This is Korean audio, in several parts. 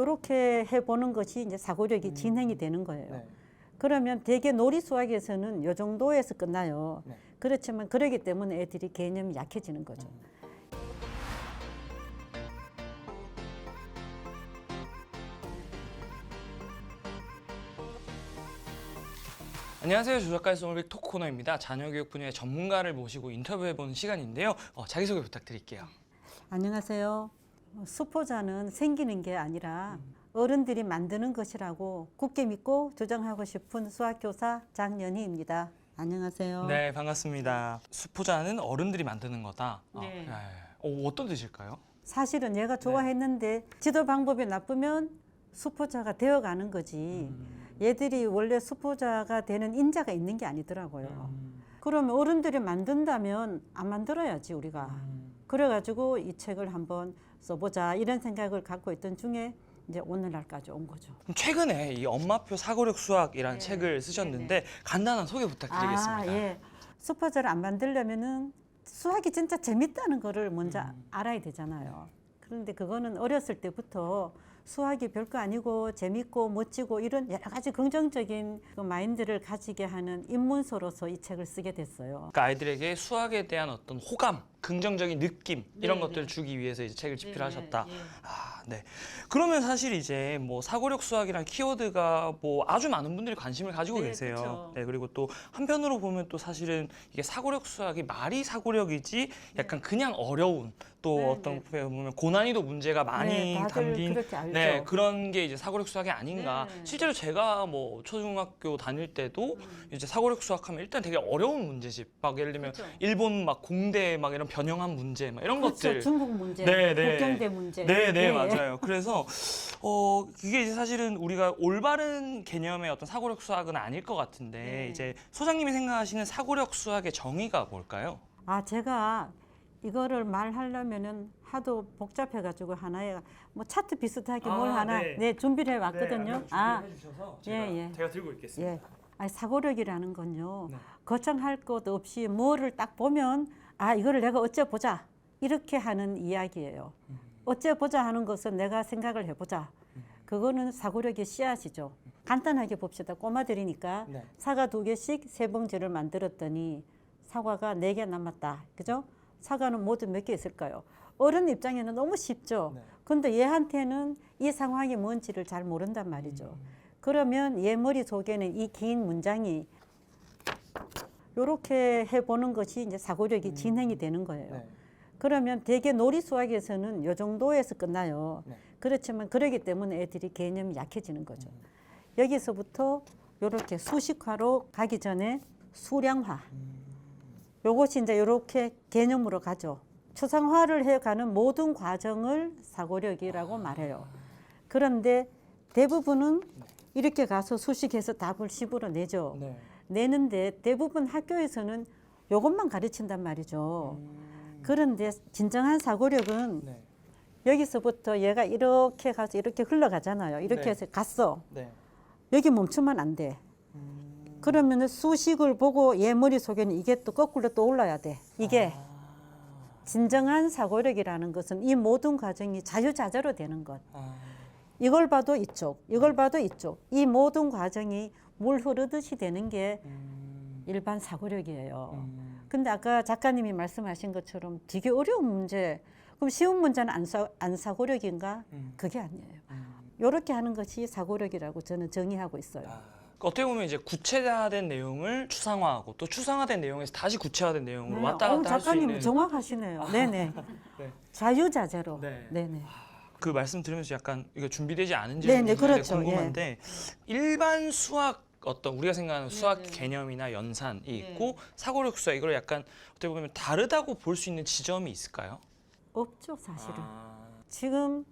요렇게 해보는 것이 이제 사고력이 진행이 되는 거예요. 네. 그러면 대개 놀이 수학에서는 요 정도에서 끝나요. 네. 그렇지만 그러기 때문에 애들이 개념이 약해지는 거죠. 안녕하세요. 조작가의 소울빅 토크 코너입니다. 자녀교육 분야의 전문가를 모시고 인터뷰해보는 시간인데요. 자기소개 부탁드릴게요. 안녕하세요. 수포자는 생기는 게 아니라 어른들이 만드는 것이라고 굳게 믿고 주장하고 싶은 수학교사 장연희입니다. 안녕하세요. 네, 반갑습니다. 수포자는 어른들이 만드는 거다. 네. 어떤 뜻일까요? 사실은 얘가 좋아했는데 지도 방법이 나쁘면 수포자가 되어가는 거지. 얘들이 원래 수포자가 되는 인자가 있는 게 아니더라고요. 그러면 어른들이 만든다면 안 만들어야지 우리가. 그래가지고 이 책을 한번 써보자 이런 생각을 갖고 있던 중에 이제 오늘날까지 온 거죠. 그럼 최근에 이 엄마표 사고력 수학이라는 책을 쓰셨는데 간단한 소개 부탁드리겠습니다. 예. 수포자를 안 만들려면은 수학이 진짜 재밌다는 거를 먼저 알아야 되잖아요. 그런데 그거는 어렸을 때부터 수학이 별거 아니고 재밌고 멋지고 이런 여러 가지 긍정적인 그 마인드를 가지게 하는 입문서로서 이 책을 쓰게 됐어요. 그러니까 아이들에게 수학에 대한 어떤 호감, 긍정적인 느낌 이런 네, 것들을 네. 주기 위해서 이제 책을 집필하셨다. 네, 네. 네. 그러면 사실 이제 뭐 사고력 수학이란 키워드가 뭐 아주 많은 분들이 관심을 가지고 네, 계세요. 그쵸. 네. 그리고 또 한편으로 보면 또 사실은 이게 사고력 수학이 말이 사고력이지 약간 그냥 어려운 또 네, 어떤 네. 부분에 보면 고난이도 문제가 많이 네, 다들 담긴 그렇게 알죠. 네, 그런 게 이제 사고력 수학이 아닌가. 네. 실제로 제가 뭐 초중학교 다닐 때도 이제 사고력 수학하면 일단 되게 어려운 문제집. 막 예를 들면 그쵸. 일본 막 공대 막 이런 변형한 문제 막 이런 그렇죠. 것들. 중국 문제, 네, 네. 국경대 문제. 네, 네, 예. 맞아요. 그래서 그게 이제 사실은 우리가 올바른 개념의 어떤 사고력 수학은 아닐 것 같은데 네. 이제 소장님이 생각하시는 사고력 수학의 정의가 뭘까요? 아, 제가 이거를 말하려면은 하도 복잡해가지고 하나에 뭐 차트 비슷하게 뭘 하나 네. 준비를 해왔거든요. 주셔서 예. 제가 들고 있겠습니다. 예. 아니, 사고력이라는 건요. 네. 거창할 것 없이 뭐를 딱 보면 아, 이거를 내가 어째 보자. 이렇게 하는 이야기예요. 어째 보자 하는 것은 내가 생각을 해보자. 그거는 사고력의 씨앗이죠. 간단하게 봅시다. 꼬마들이니까 네. 사과 2개씩 세 봉지를 만들었더니 사과가 4개 남았다. 그죠? 사과는 모두 몇 개 있을까요? 어른 입장에는 너무 쉽죠. 네. 근데 얘한테는 이 상황이 뭔지를 잘 모른단 말이죠. 그러면 얘 머릿속에는 이 긴 문장이 요렇게 해보는 것이 이제 사고력이 진행이 되는 거예요. 네. 그러면 대개 놀이 수학에서는 요 정도에서 끝나요. 네. 그렇지만 그러기 때문에 애들이 개념이 약해지는 거죠. 여기서부터 요렇게 수식화로 가기 전에 수량화. 요것이 이제 요렇게 개념으로 가죠. 추상화를 해가는 모든 과정을 사고력이라고 말해요. 그런데 대부분은 이렇게 가서 수식해서 답을 10으로 내죠. 네. 내는데 대부분 학교에서는 요것만 가르친단 말이죠. 그런데 진정한 사고력은 네. 여기서부터 얘가 이렇게 가서 이렇게 흘러가잖아요. 이렇게 네. 해서 갔어. 네. 여기 멈추면 안 돼. 그러면 수식을 보고 얘 머릿속에는 이게 또 거꾸로 또 올라야 돼. 이게 진정한 사고력이라는 것은 이 모든 과정이 자유자재로 되는 것. 이걸 봐도 이쪽, 이걸 봐도 이쪽. 이 모든 과정이 물 흐르듯이 되는 게 일반 사고력이에요. 근데 아까 작가님이 말씀하신 것처럼 되게 어려운 문제, 그럼 쉬운 문제는 안 사고력인가? 그게 아니에요. 이렇게 하는 것이 사고력이라고 저는 정의하고 있어요. 어떻게 보면 이제 구체화된 내용을 추상화하고 또 추상화된 내용에서 다시 구체화된 내용으로 네. 왔다 갔다 할 수 작가님 있는 정확하시네요. 네네. 네. 자유자재로. 네. 네네. 그 말씀 들으면서 약간 이거 준비되지 않은 네네, 질문인데 그렇죠. 궁금한데 일반 수학 어떤 우리가 생각하는 수학 개념이나 연산이 있고 사고력 수학 이걸 약간 어떻게 보면 다르다고 볼 수 있는 지점이 있을까요? 없죠, 사실은. 지금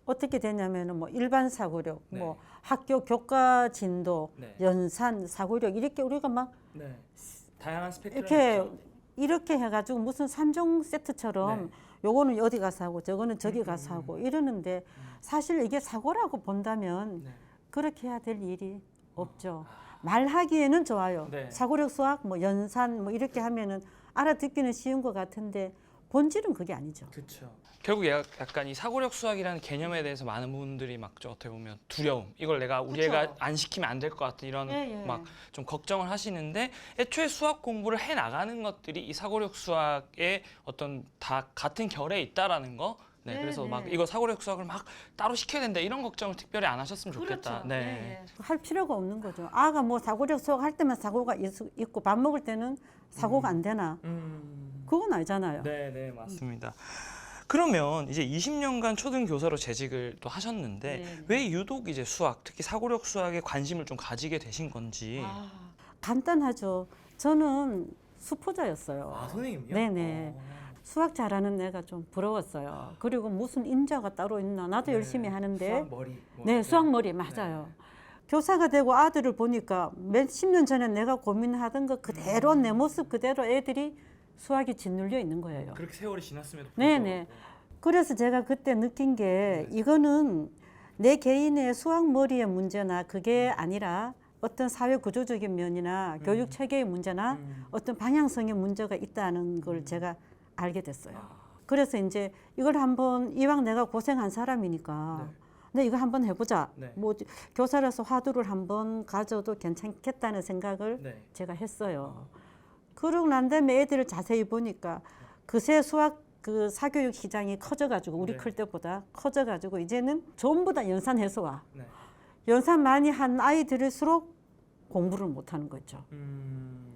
어떻게 되냐면은 뭐 일반 사고력, 네. 뭐 학교 교과 진도, 네. 연산 사고력 이렇게 우리가 막 네. 다양한 스펙트럼이 이렇게 해가지고 무슨 3종 세트처럼 네. 요거는 어디 가서 하고 저거는 저기 가서 하고 이러는데 사실 이게 사고라고 본다면 네. 그렇게 해야 될 일이 없죠. 말하기에는 좋아요. 네. 사고력 수학, 뭐 연산 뭐 이렇게 하면은 알아듣기는 쉬운 것 같은데 본질은 그게 아니죠. 그렇죠. 결국 약간 이 사고력 수학이라는 개념에 대해서 많은 분들이 막 어떻게 보면 두려움, 이걸 내가 우리 그쵸. 애가 안 시키면 안 될 것 같은 이런 막 좀 걱정을 하시는데, 애초에 수학 공부를 해 나가는 것들이 이 사고력 수학의 어떤 다 같은 결에 있다라는 거. 네, 그래서 막 이거 사고력 수학을 막 따로 시켜야 된다 이런 걱정을 특별히 안 하셨으면 좋겠다. 그렇죠. 네. 할 필요가 없는 거죠. 아가 뭐 사고력 수학 할 때만 사고가 있고 밥 먹을 때는 사고가 안 되나? 그건 아니잖아요. 네, 맞습니다. 그러면 이제 20년간 초등 교사로 재직을 또 하셨는데 네. 왜 유독 이제 수학, 특히 사고력 수학에 관심을 좀 가지게 되신 건지. 간단하죠. 저는 수포자였어요. 선생님이요? 네네. 수학 잘하는 애가 좀 부러웠어요. 그리고 무슨 인자가 따로 있나? 나도 열심히 하는데. 수학 머리. 네, 수학 머리 맞아요. 교사가 되고 아들을 보니까 몇십 년 전에 내가 고민하던 거 그대로 내 모습 그대로 애들이 수학이 짓눌려 있는 거예요. 그렇게 세월이 지났음에도 네네. 그래서 제가 그때 느낀 게 이거는 내 개인의 수학 머리의 문제나 그게 아니라 어떤 사회 구조적인 면이나 교육 체계의 문제나 어떤 방향성의 문제가 있다는 걸 제가 알게 됐어요. 그래서 이제 이걸 한번 이왕 내가 고생한 사람이니까 근데 이거 한번 해보자. 뭐 교사라서 화두를 한번 가져도 괜찮겠다는 생각을 제가 했어요. 그러고 난 다음에 애들을 자세히 보니까 그새 수학 그 사교육 시장이 커져가지고 우리 클 때보다 커져가지고 이제는 전부 다 연산 해소와 연산 많이 한 아이들일수록 공부를 못하는 거죠.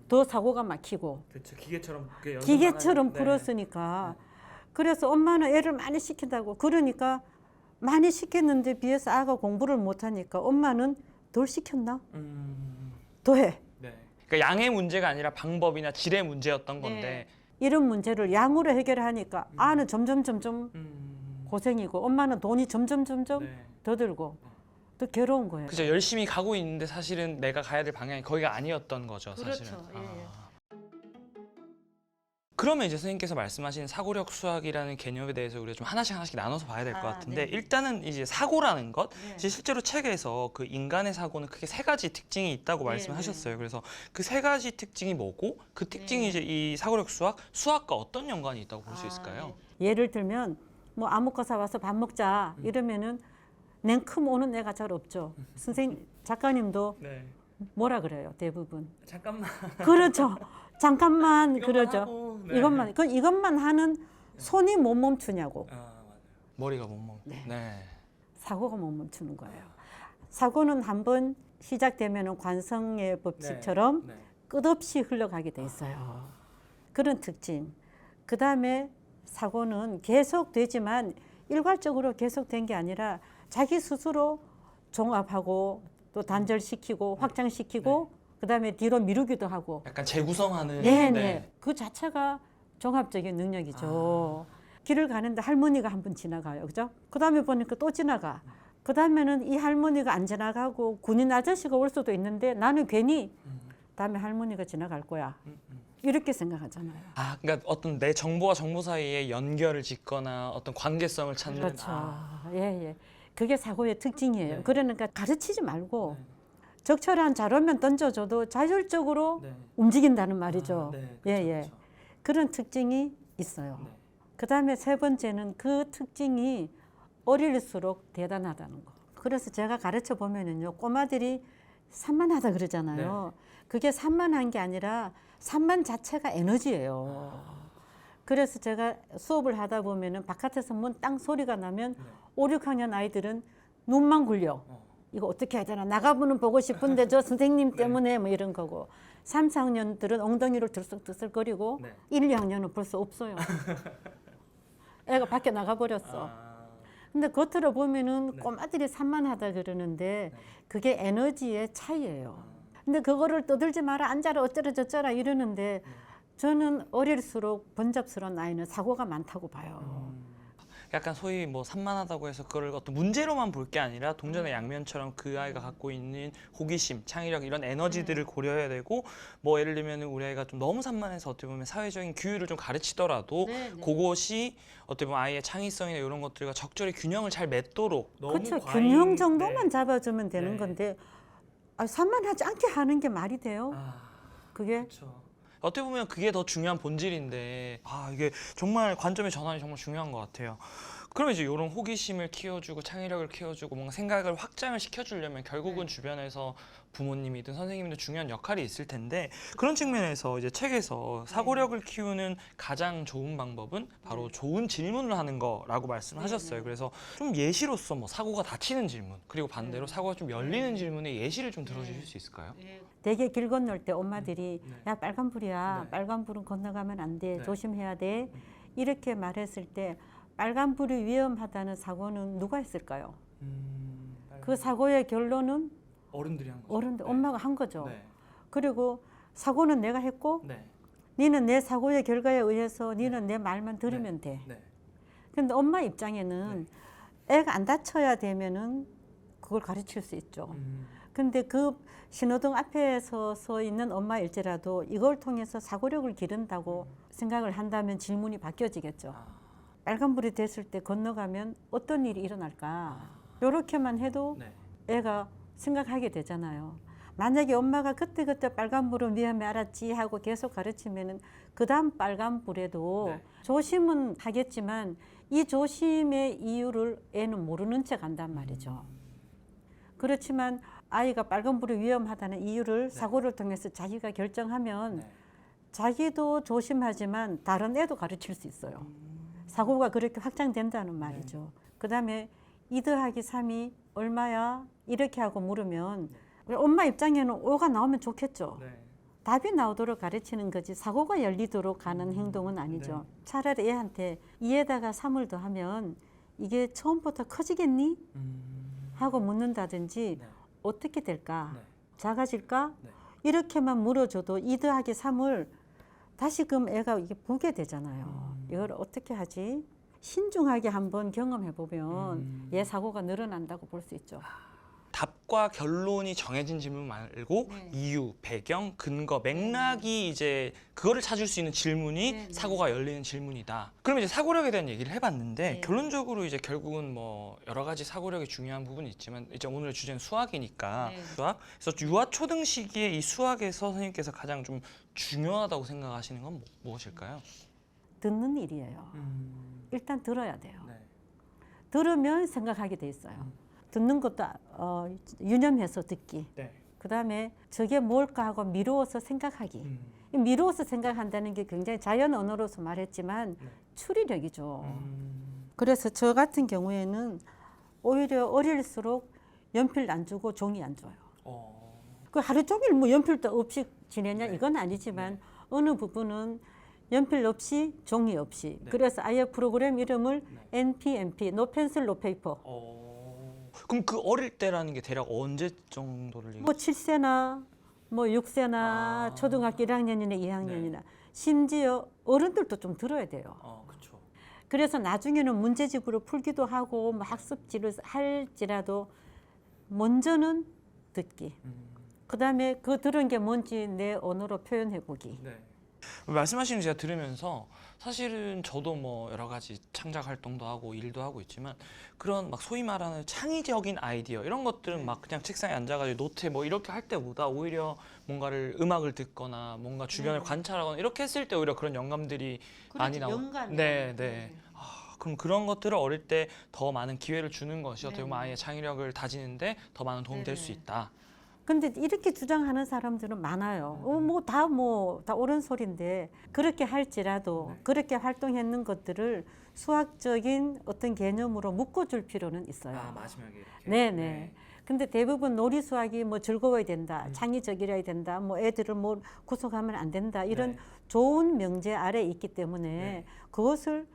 더 사고가 막히고 그렇죠. 기계처럼 기계처럼 풀었으니까 그래서 엄마는 애를 많이 시킨다고 그러니까 많이 시켰는데 비해서 아가 공부를 못하니까 엄마는 덜 시켰나? 더해. 그러니까 양의 문제가 아니라 방법이나 질의 문제였던 건데 이런 문제를 양으로 해결하니까 아는 점점 고생이고 엄마는 돈이 점점 더 들고 더 괴로운 거예요. 그죠. 열심히 가고 있는데 사실은 내가 가야 될 방향이 거기가 아니었던 거죠. 그렇죠. 사실은. 예. 그러면 이제 선생님께서 말씀하신 사고력 수학이라는 개념에 대해서 우리가 좀 하나씩 나눠서 봐야 될 것 같은데 네. 일단은 이제 사고라는 것, 이제 실제로 책에서 그 인간의 사고는 크게 세 가지 특징이 있다고 말씀하셨어요. 그래서 그 세 가지 특징이 뭐고 그 특징이 이제 이 사고력 수학과 어떤 연관이 있다고 볼 수 있을까요? 예를 들면 뭐 아무거사 와서 밥 먹자 이러면은 냉큼 오는 애가 잘 없죠. 선생님 작가님도 뭐라 그래요 대부분. 잠깐만. 그렇죠. 잠깐만 그러죠. 하고, 이것만 하는 손이 못 멈추냐고. 맞아요. 머리가 못 멈. 사고가 못 멈추는 거예요. 사고는 한번 시작되면 관성의 법칙처럼 끝없이 흘러가게 돼 있어요. 그런 특징. 그 다음에 사고는 계속되지만 일괄적으로 계속된 게 아니라 자기 스스로 종합하고 또 단절시키고 확장시키고 그다음에 뒤로 미루기도 하고 약간 재구성하는. 그 자체가 종합적인 능력이죠. 길을 가는데 할머니가 한 번 지나가요. 그죠? 그다음에 보니까 또 지나가. 그다음에는 이 할머니가 안 지나가고 군인 아저씨가 올 수도 있는데 나는 괜히 다음에 할머니가 지나갈 거야. 이렇게 생각하잖아요. 그러니까 어떤 내 정보와 정보 사이에 연결을 짓거나 어떤 관계성을 찾는. 그렇죠. 그게 사고의 특징이에요. 그러니까 가르치지 말고 적절한 자료면 던져줘도 자율적으로 움직인다는 말이죠. 그렇죠. 그런 특징이 있어요. 그다음에 세 번째는 그 특징이 어릴수록 대단하다는 거. 그래서 제가 가르쳐 보면은요, 꼬마들이 산만하다 그러잖아요. 그게 산만한 게 아니라 산만 자체가 에너지예요. 그래서 제가 수업을 하다 보면은 바깥에서 문 땅 소리가 나면 5, 6학년 아이들은 눈만 굴려. 이거 어떻게 해야 되나? 나가보는 보고 싶은데 저 선생님 때문에 뭐 이런 거고. 3, 4학년들은 엉덩이를 들썩들썩거리고 1, 2학년은 벌써 없어요. 애가 밖에 나가버렸어. 근데 겉으로 보면은 꼬마들이 산만하다 그러는데 그게 에너지의 차이예요. 근데 그거를 떠들지 마라, 앉아라, 어쩌라 저쩌라 이러는데 저는 어릴수록 번잡스러운 아이는 사고가 많다고 봐요. 약간 소위 뭐 산만하다고 해서 그걸 어떤 문제로만 볼 게 아니라 동전의 양면처럼 그 아이가 갖고 있는 호기심, 창의력 이런 에너지들을 고려해야 되고 뭐 예를 들면 우리 아이가 좀 너무 산만해서 어떻게 보면 사회적인 규율을 좀 가르치더라도 그것이 어떻게 보면 아이의 창의성이나 이런 것들과 적절히 균형을 잘 맺도록 그렇죠. 균형 정도만 잡아주면 되는 건데 산만하지 않게 하는 게 말이 돼요? 그게? 그렇죠. 어떻게 보면 그게 더 중요한 본질인데 이게 정말 관점의 전환이 정말 중요한 것 같아요. 그러면 이제 이런 호기심을 키워주고 창의력을 키워주고 뭔가 생각을 확장을 시켜주려면 결국은 주변에서 부모님이든 선생님이든 중요한 역할이 있을 텐데 그런 측면에서 이제 책에서 사고력을 키우는 가장 좋은 방법은 바로 좋은 질문을 하는 거라고 말씀하셨어요. 그래서 좀 예시로서 뭐 사고가 닫히는 질문 그리고 반대로 사고가 좀 열리는 질문의 예시를 좀 들어주실 수 있을까요? 되게 길 건널 때 엄마들이 네. 야 빨간불이야 네. 빨간불은 건너가면 안 돼 네. 조심해야 돼 이렇게 말했을 때 빨간불이 위험하다는 사고는 누가 했을까요? 그 사고의 결론은 어른들이 한 거죠. 어른들 엄마가 한 거죠. 네. 그리고 사고는 내가 했고 네. 니는 내 사고의 결과에 의해서 니는 내 말만 들으면 돼. 네. 근데 엄마 입장에는 애가 안 다쳐야 되면은 그걸 가르칠 수 있죠. 근데 그 신호등 앞에 서 있는 엄마일지라도 이걸 통해서 사고력을 기른다고 생각을 한다면 질문이 바뀌어지겠죠. 빨간불이 됐을 때 건너가면 어떤 일이 일어날까? 이렇게만 해도 네. 애가 생각하게 되잖아요. 만약에 엄마가 그때그때 빨간불은 위험해 알았지 하고 계속 가르치면은 그 다음 빨간불에도 네. 조심은 하겠지만 이 조심의 이유를 애는 모르는 척 한단 말이죠. 그렇지만 아이가 빨간불이 위험하다는 이유를 사고를 통해서 자기가 결정하면 자기도 조심하지만 다른 애도 가르칠 수 있어요. 사고가 그렇게 확장된다는 말이죠. 그다음에 2 더하기 3이 얼마야? 이렇게 하고 물으면 엄마 입장에는 5가 나오면 좋겠죠. 답이 나오도록 가르치는 거지 사고가 열리도록 하는 행동은 아니죠. 차라리 애한테 2에다가 3을 더하면 이게 처음부터 커지겠니? 하고 묻는다든지 어떻게 될까? 작아질까? 이렇게만 물어줘도 2 더하기 3을 다시금 애가 이게 보게 되잖아요. 이걸 어떻게 하지? 신중하게 한번 경험해 보면 얘 사고가 늘어난다고 볼 수 있죠. 답과 결론이 정해진 질문 말고 이유, 배경, 근거, 맥락이 이제 그거를 찾을 수 있는 질문이 사고가 열리는 질문이다. 그러면 이제 사고력에 대한 얘기를 해봤는데 결론적으로 이제 결국은 뭐 여러 가지 사고력이 중요한 부분이 있지만 이제 오늘의 주제는 수학이니까 수학. 그래서 유아 초등 시기에 이 수학에서 선생님께서 가장 좀 중요하다고 생각하시는 건 무엇일까요? 듣는 일이에요. 일단 들어야 돼요. 들으면 생각하게 돼 있어요. 듣는 것도 유념해서 듣기. 그다음에 저게 뭘까 하고 미루어서 생각하기. 미루어서 생각한다는 게 굉장히 자연 언어로서 말했지만 추리력이죠. 그래서 저 같은 경우에는 오히려 어릴수록 연필 안 주고 종이 안 줘요. 그 하루 종일 뭐 연필도 없이 지내냐 이건 아니지만 어느 부분은 연필 없이 종이 없이 그래서 아예 프로그램 이름을 NPMP, No Pencil, No Paper. 그럼 그 어릴 때라는 게 대략 언제 정도를 뭐 7세나 뭐 6세나 초등학교 1학년이나 2학년이나 심지어 어른들도 좀 들어야 돼요. 그렇죠. 그래서 나중에는 문제집으로 풀기도 하고 뭐 학습지를 할지라도 먼저는 듣기. 그다음에 그 들은 게 뭔지 내 언어로 표현해 보기. 말씀하시는 거 제가 들으면서 사실은 저도 뭐 여러 가지 창작 활동도 하고 일도 하고 있지만 그런 막 소위 말하는 창의적인 아이디어 이런 것들은 막 그냥 책상에 앉아가지고 노트에 뭐 이렇게 할 때보다 오히려 뭔가를 음악을 듣거나 뭔가 주변을 관찰하거나 이렇게 했을 때 오히려 그런 영감들이 많이 나오고 그럼 그런 것들을 어릴 때 더 많은 기회를 주는 것이 어떻게 보면 아이의 창의력을 다지는데 더 많은 도움이 될 수 있다. 근데 이렇게 주장하는 사람들은 많아요. 다 옳은 소리인데 그렇게 할지라도 그렇게 활동했는 것들을 수학적인 어떤 개념으로 묶어줄 필요는 있어요. 마지막에 이렇게. 네네. 근데 대부분 놀이 수학이 뭐 즐거워야 된다, 창의적이어야 된다, 뭐 애들을 뭐 구속하면 안 된다 이런 좋은 명제 아래 있기 때문에 그것을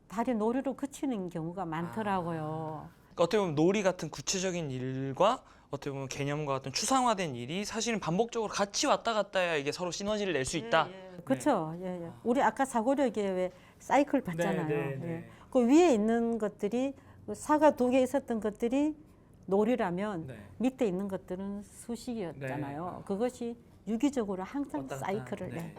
다리 놀이로 그치는 경우가 많더라고요. 그러니까 어떻게 보면 놀이 같은 구체적인 일과 어떻게 보면 개념과 같은 추상화된 일이 사실은 반복적으로 같이 왔다 갔다 해야 이게 서로 시너지를 낼 수 있다. 그렇죠. 우리 아까 사고력에 왜 사이클 봤잖아요. 그 위에 있는 것들이 사가 2개 있었던 것들이 놀이라면 밑에 있는 것들은 수식이었잖아요. 그것이 유기적으로 항상 사이클을